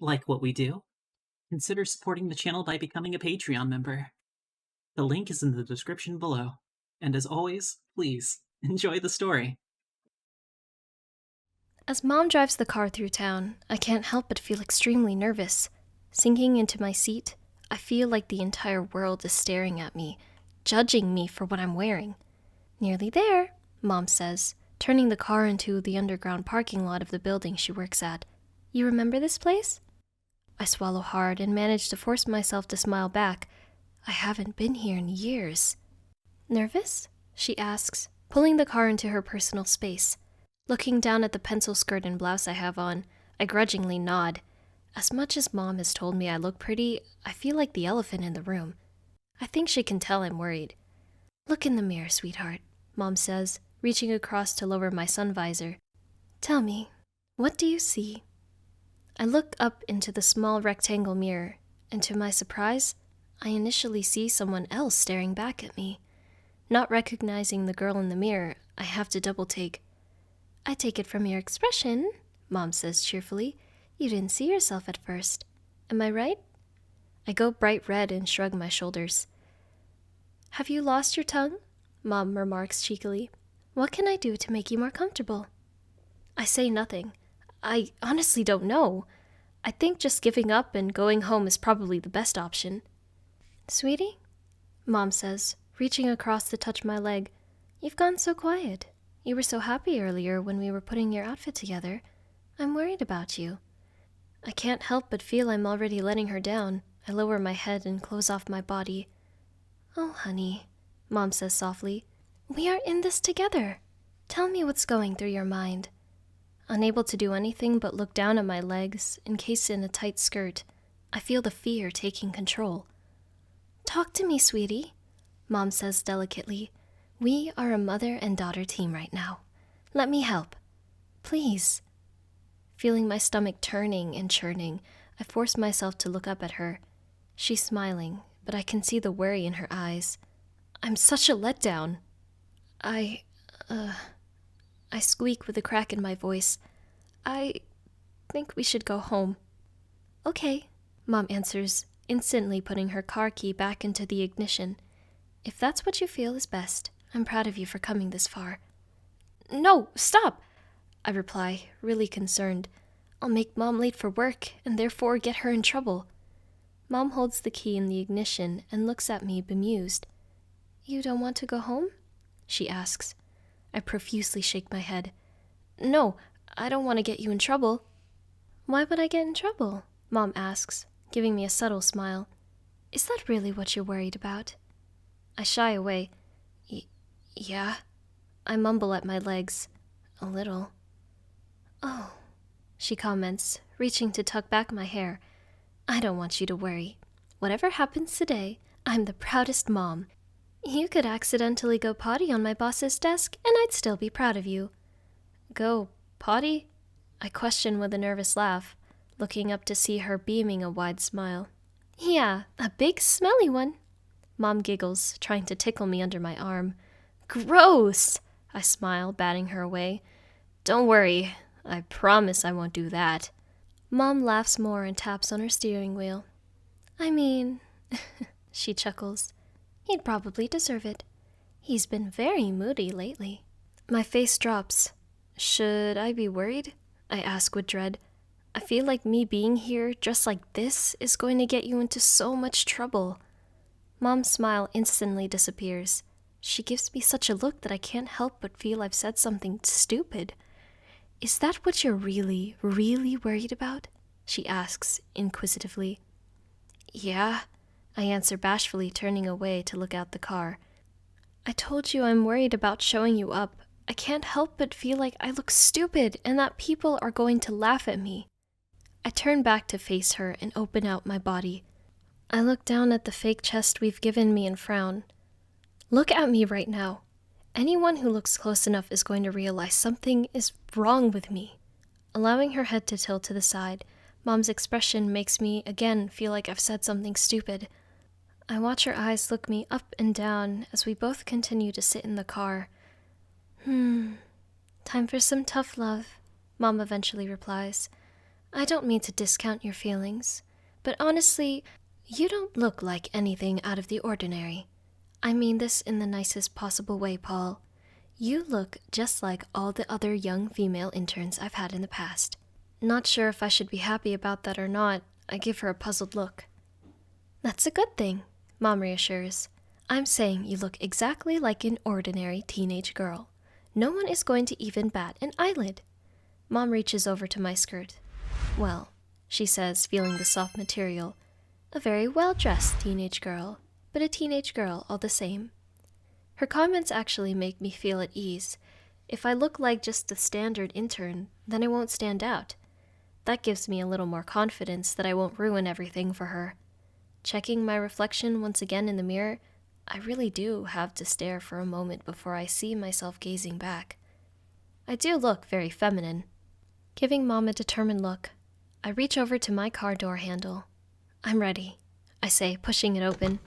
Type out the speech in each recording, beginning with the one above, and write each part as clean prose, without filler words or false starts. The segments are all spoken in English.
Like what we do? Consider supporting the channel by becoming a Patreon member. The link is in the description below. And as always, please enjoy the story. As Mom drives the car through town, I can't help but feel extremely nervous. Sinking into my seat, I feel like the entire world is staring at me, judging me for what I'm wearing. Nearly there, Mom says, turning the car into the underground parking lot of the building she works at. You remember this place? I swallow hard and manage to force myself to smile back. I haven't been here in years. Nervous? She asks, pulling the car into her personal space. Looking down at the pencil skirt and blouse I have on, I grudgingly nod. As much as Mom has told me I look pretty, I feel like the elephant in the room. I think she can tell I'm worried. Look in the mirror, sweetheart, Mom says, reaching across to lower my sun visor. Tell me, what do you see? I look up into the small rectangle mirror, and to my surprise, I initially see someone else staring back at me. Not recognizing the girl in the mirror, I have to double take. I take it from your expression, Mom says cheerfully. You didn't see yourself at first. Am I right? I go bright red and shrug my shoulders. Have you lost your tongue? Mom remarks cheekily. What can I do to make you more comfortable? I say nothing. I honestly don't know. I think just giving up and going home is probably the best option. Sweetie? Mom says, reaching across to touch my leg. You've gone so quiet. You were so happy earlier when we were putting your outfit together. I'm worried about you. I can't help but feel I'm already letting her down. I lower my head and close off my body. Oh, honey, Mom says softly. We are in this together. Tell me what's going through your mind. Unable to do anything but look down at my legs, encased in a tight skirt, I feel the fear taking control. Talk to me, sweetie, Mom says delicately. We are a mother and daughter team right now. Let me help. Please. Feeling my stomach turning and churning, I force myself to look up at her. She's smiling, but I can see the worry in her eyes. I'm such a letdown. I squeak with a crack in my voice. I think we should go home. Okay, Mom answers, instantly putting her car key back into the ignition. If that's what you feel is best, I'm proud of you for coming this far. No, stop, I reply, really concerned. I'll make Mom late for work and therefore get her in trouble. Mom holds the key in the ignition and looks at me bemused. You don't want to go home? She asks. I profusely shake my head. No, I don't want to get you in trouble. Why would I get in trouble? Mom asks, giving me a subtle smile. Is that really what you're worried about? I shy away. Yeah. I mumble at my legs. A little. Oh, she comments, reaching to tuck back my hair. I don't want you to worry. Whatever happens today, I'm the proudest mom. You could accidentally go potty on my boss's desk, and I'd still be proud of you. Go potty? I question with a nervous laugh, looking up to see her beaming a wide smile. Yeah, a big smelly one. Mom giggles, trying to tickle me under my arm. Gross! I smile, batting her away. Don't worry, I promise I won't do that. Mom laughs more and taps on her steering wheel. I mean, she chuckles. He'd probably deserve it. He's been very moody lately. My face drops. Should I be worried? I ask with dread. I feel like me being here just like this is going to get you into so much trouble. Mom's smile instantly disappears. She gives me such a look that I can't help but feel I've said something stupid. Is that what you're really, really worried about? She asks inquisitively. Yeah, I answer bashfully, turning away to look out the car. I told you I'm worried about showing you up. I can't help but feel like I look stupid and that people are going to laugh at me. I turn back to face her and open out my body. I look down at the fake chest we've given me and frown. Look at me right now. Anyone who looks close enough is going to realize something is wrong with me. Allowing her head to tilt to the side, Mom's expression makes me again feel like I've said something stupid. I watch her eyes look me up and down as we both continue to sit in the car. Time for some tough love, Mom eventually replies. I don't mean to discount your feelings, but honestly, you don't look like anything out of the ordinary. I mean this in the nicest possible way, Paul. You look just like all the other young female interns I've had in the past. Not sure if I should be happy about that or not. I give her a puzzled look. That's a good thing, Mom reassures. I'm saying you look exactly like an ordinary teenage girl. No one is going to even bat an eyelid. Mom reaches over to my skirt. Well, she says, feeling the soft material. A very well-dressed teenage girl, but a teenage girl all the same. Her comments actually make me feel at ease. If I look like just the standard intern, then I won't stand out. That gives me a little more confidence that I won't ruin everything for her. Checking my reflection once again in the mirror, I really do have to stare for a moment before I see myself gazing back. I do look very feminine. Giving Mom a determined look, I reach over to my car door handle. I'm ready, I say, pushing it open.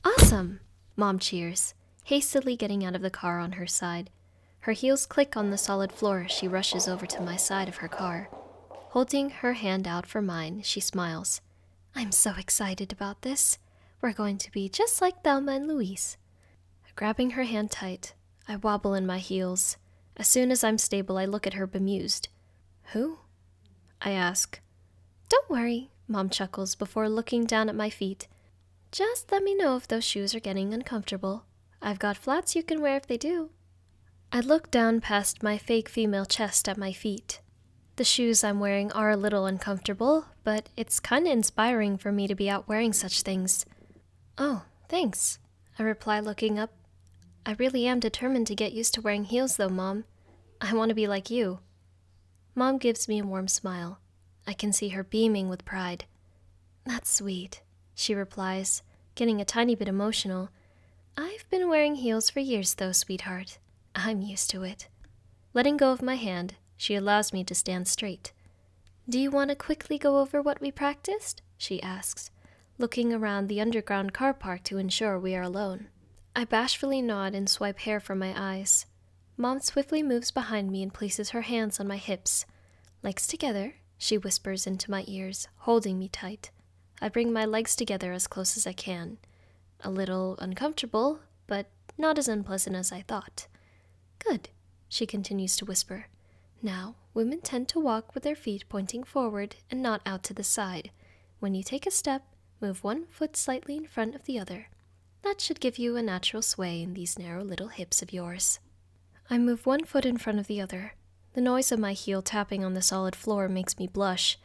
Awesome! Mom cheers, hastily getting out of the car on her side. Her heels click on the solid floor as she rushes over to my side of her car. Holding her hand out for mine, she smiles. I'm so excited about this. We're going to be just like Thelma and Louise. Grabbing her hand tight, I wobble in my heels. As soon as I'm stable, I look at her bemused. Who? I ask. Don't worry, Mom chuckles before looking down at my feet. Just let me know if those shoes are getting uncomfortable. I've got flats you can wear if they do. I look down past my fake female chest at my feet. The shoes I'm wearing are a little uncomfortable, but it's kinda inspiring for me to be out wearing such things. Oh, thanks, I reply, looking up. I really am determined to get used to wearing heels though, Mom. I want to be like you. Mom gives me a warm smile. I can see her beaming with pride. That's sweet, she replies, getting a tiny bit emotional. I've been wearing heels for years though, sweetheart. I'm used to it. Letting go of my hand, she allows me to stand straight. Do you want to quickly go over what we practiced? She asks, looking around the underground car park to ensure we are alone. I bashfully nod and swipe hair from my eyes. Mom swiftly moves behind me and places her hands on my hips. Legs together, she whispers into my ears, holding me tight. I bring my legs together as close as I can. A little uncomfortable, but not as unpleasant as I thought. Good, she continues to whisper. Now, women tend to walk with their feet pointing forward and not out to the side. When you take a step, move one foot slightly in front of the other. That should give you a natural sway in these narrow little hips of yours. I move one foot in front of the other. The noise of my heel tapping on the solid floor makes me blush.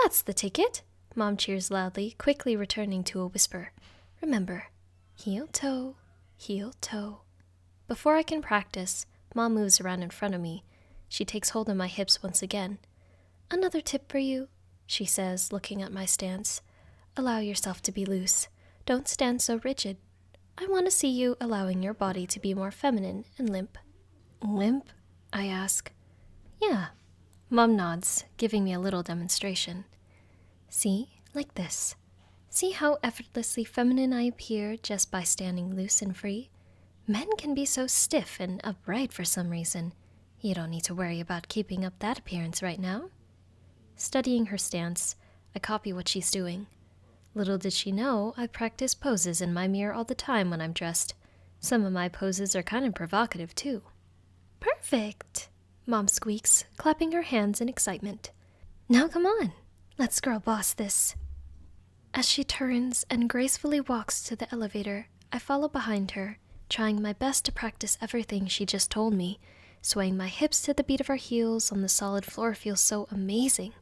That's the ticket, Mom cheers loudly, quickly returning to a whisper. Remember, heel toe, heel toe. Before I can practice, Mom moves around in front of me. She takes hold of my hips once again. Another tip for you, she says, looking at my stance. Allow yourself to be loose. Don't stand so rigid. I want to see you allowing your body to be more feminine and limp. Limp? I ask. Yeah. Mom nods, giving me a little demonstration. See, like this. See how effortlessly feminine I appear just by standing loose and free? Men can be so stiff and upright for some reason. You don't need to worry about keeping up that appearance right now. Studying her stance, I copy what she's doing. Little did she know, I practice poses in my mirror all the time when I'm dressed. Some of my poses are kind of provocative, too. Perfect, Mom squeaks, clapping her hands in excitement. Now come on, let's girl boss this. As she turns and gracefully walks to the elevator, I follow behind her, trying my best to practice everything she just told me. Swaying my hips to the beat of her heels on the solid floor feels so amazing.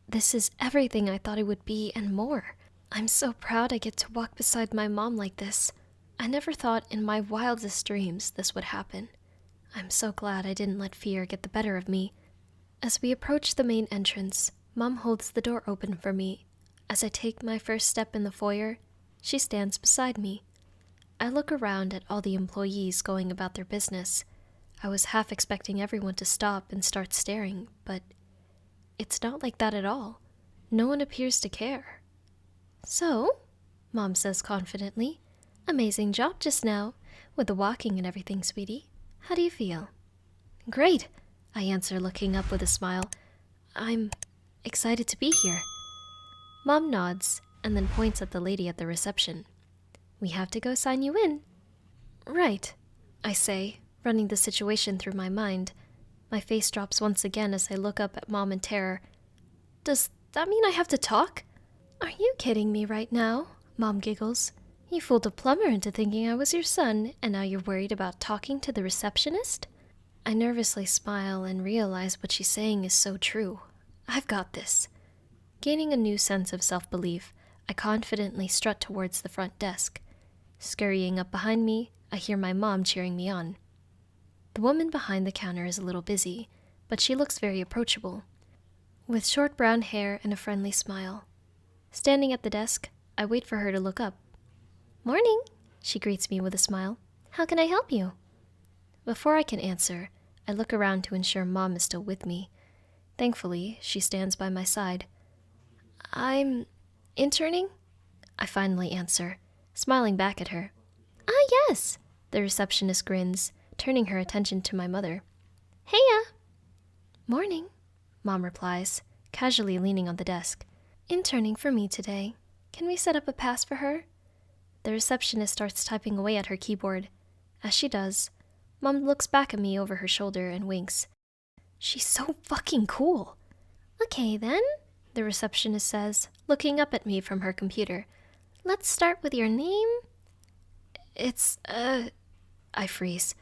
This is everything I thought it would be and more. I'm so proud I get to walk beside my mom like this. I never thought in my wildest dreams this would happen. I'm so glad I didn't let fear get the better of me. As we approach the main entrance, Mom holds the door open for me. As I take my first step in the foyer, she stands beside me. I look around at all the employees going about their business. I was half expecting everyone to stop and start staring, but it's not like that at all. No one appears to care. So, Mom says confidently. Amazing job just now, with the walking and everything, sweetie. How do you feel? Great, I answer, looking up with a smile. I'm excited to be here. Mom nods and then points at the lady at the reception. We have to go sign you in. Right, I say, running the situation through my mind. My face drops once again as I look up at Mom in terror. Does that mean I have to talk? Are you kidding me right now? Mom giggles. You fooled a plumber into thinking I was your son, and now you're worried about talking to the receptionist? I nervously smile and realize what she's saying is so true. I've got this. Gaining a new sense of self-belief, I confidently strut towards the front desk. Scurrying up behind me, I hear my mom cheering me on. The woman behind the counter is a little busy, but she looks very approachable, with short brown hair and a friendly smile. Standing at the desk, I wait for her to look up. Morning, she greets me with a smile. How can I help you? Before I can answer, I look around to ensure Mom is still with me. Thankfully, she stands by my side. I'm interning? I finally answer, smiling back at her. Ah, yes, the receptionist grins, turning her attention to my mother. Heya! Morning, Mom replies, casually leaning on the desk. Interning for me today. Can we set up a pass for her? The receptionist starts typing away at her keyboard. As she does, Mom looks back at me over her shoulder and winks. She's so fucking cool. Okay then, the receptionist says, looking up at me from her computer. Let's start with your name. I freeze.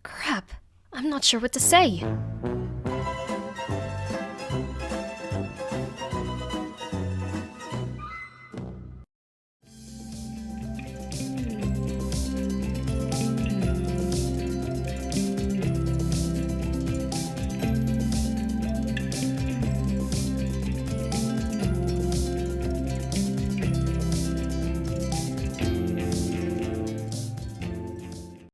Crap, I'm not sure what to say.